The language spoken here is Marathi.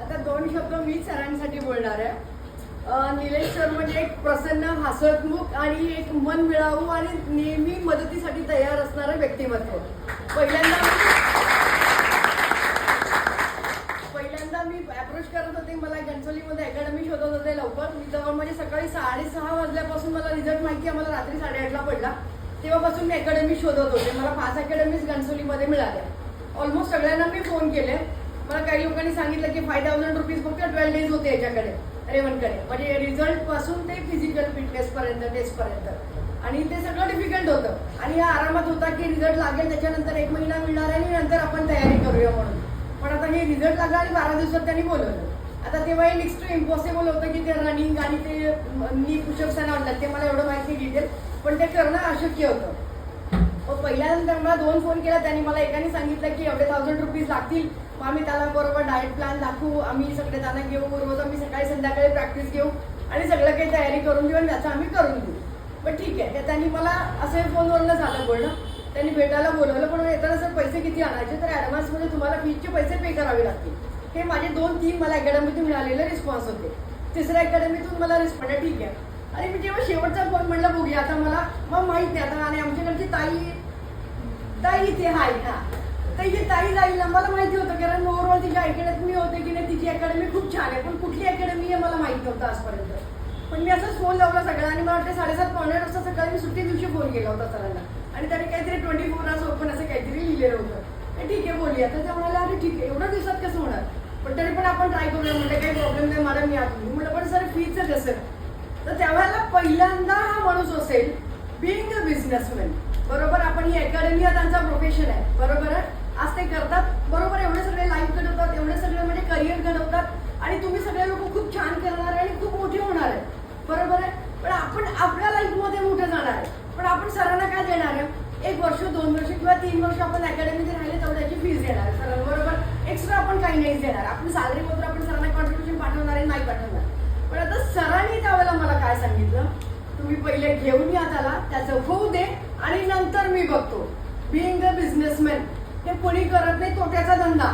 आता दोन शब्द मी सरांसाठी बोलणार आहे. निलेश सर म्हणजे एक प्रसन्न, हसतमुख आणि एक मन मिळावू आणि नेहमी मदतीसाठी तयार असणारं व्यक्तिमत्व. पहिल्यांदा मी अप्रोच करत होते. मला गणचोलीमध्ये अकॅडमी शोधत होते लवकर. मी तेव्हा म्हणजे सकाळी 6:30 वाजल्यापासून मला रिझल्ट माहिती आम्हाला रात्री 8:30ला पडला. तेव्हापासून मी अकॅडमी शोधत होते. मला 5 अकॅडमीज गणचोलीमध्ये मिळाल्या. ऑलमोस्ट सगळ्यांना मी फोन केले. मला काही लोकांनी सांगितलं की 5,000 रुपीज फक्त 12 डेज होते याच्याकडे, रेवनकडे. म्हणजे रिझल्ट पासून ते फिजिकल फिटनेस पर्यंत, टेस्ट पर्यंत. आणि ते सगळं डिफिकल्ट होतं. आणि हा आरामात होता की रिझल्ट लागेल, त्याच्यानंतर 1 महिना मिळणार आणि नंतर आपण तयारी करूया म्हणून. पण आता हे रिझल्ट लागला आणि 12 दिवसात त्यांनी बोलवलं. आता तेव्हा हे नेक्स्ट टू इम्पॉसिबल होतं की ते रनिंग आणि ते नी पुशअप्स आणतात, ते मला एवढं माहिती डिटेल, पण ते करणं अशक्य होतं. मग पहिल्यांदा मला 2 फोन केला. त्यांनी मला एकाने सांगितलं की एवढे 1,000 रुपीज लागतील. मग आम्ही त्याला बरोबर डाएट प्लॅन दाखवू, आम्ही सगळे त्यांना घेऊ, रोज आम्ही सकाळी संध्याकाळी प्रॅक्टिस घेऊ आणि सगळं काही तयारी करून घेऊ आणि त्याचं आम्ही करून घेऊ. पण ठीक आहे. त्यांनी मला असं फोनवरनं झालं बोलणं. त्यांनी भेटायला बोलवलं. पण येताना सर पैसे किती आणायचे, तर ॲडव्हान्समध्ये तुम्हाला फीजचे पैसे पे करावे लागतील. हे माझे 2-3 मला अकॅडमीतून मिळालेले रिस्पॉन्स होते. तिसऱ्या अकॅडमीतून मला रिस्पॉन्स, ठीक आहे. आणि मी जेव्हा शेवटचा फोन म्हणलं बघूया आता, मला मग माहीत नाही आता. आणि आमच्याकडची ताई इथे हाय ना, तर ही ताई जाईल. मला माहिती होतं कारण ओव्हरऑल तिच्या अकॅडमी होते की नाही, तिची अकॅडमी खूप छान आहे. पण कुठली अकॅडमी आहे मला माहित नव्हतं आजपर्यंत. पण मी असंच फोन लावला सगळं. आणि मला वाटतं 7:30-8 वाजता सकाळी मी सुट्टी दिवशी फोन केला होता सरांना. आणि त्याने काहीतरी 24 hours ओपन असं काहीतरी लिहिलेलं होतं. ठीक आहे बोलूया. तर ते म्हणाले अरे ठीक आहे, एवढ्या दिवसात कसं होणार, पण तरी पण आपण ट्राय करूया. म्हणजे काही प्रॉब्लेम नाही मॅडम, मी आतून म्हटलं. पण सर फीचं कसं, तर त्यावेळेला पहिल्यांदा हा माणूस असेल बिईंग अ बिझनेसमॅन. बरोबर, आपण ही अकॅडमी हा त्यांचा प्रोफेशन आहे. बरोबर आहे, आज ते करतात. बरोबर, एवढे सगळे लाईफ घडवतात, एवढे सगळे म्हणजे करिअर घडवतात. आणि तुम्ही सगळे लोक खूप छान करणार आहे आणि खूप मोठे होणार आहे. बरोबर आहे, पण आपण आपल्या लाईफमध्ये मोठे जाणार आहे. पण आपण सरांना काय देणार आहे, 1 वर्ष 2 वर्ष किंवा 3 वर्ष आपण अकॅडमीमध्ये राहिले तेवढ्याची फीज देणार सरांबरोबर. एक्स्ट्रा आपण काही नाही देणार. आपण सॅलरी मधून आपण सरांना कॉन्ट्रिब्युशन पाठवणार आहे, नाही पाठवणार. पण आता सरांनी त्यावेळेला मला काय सांगितलं, तुम्ही पहिले घेऊन या त्याला, त्याचं होऊ दे आणि नंतर मी बघतो. बिईंग अ बिझनेसमॅन हे कोणी करत नाही, तोट्याचा धंदा.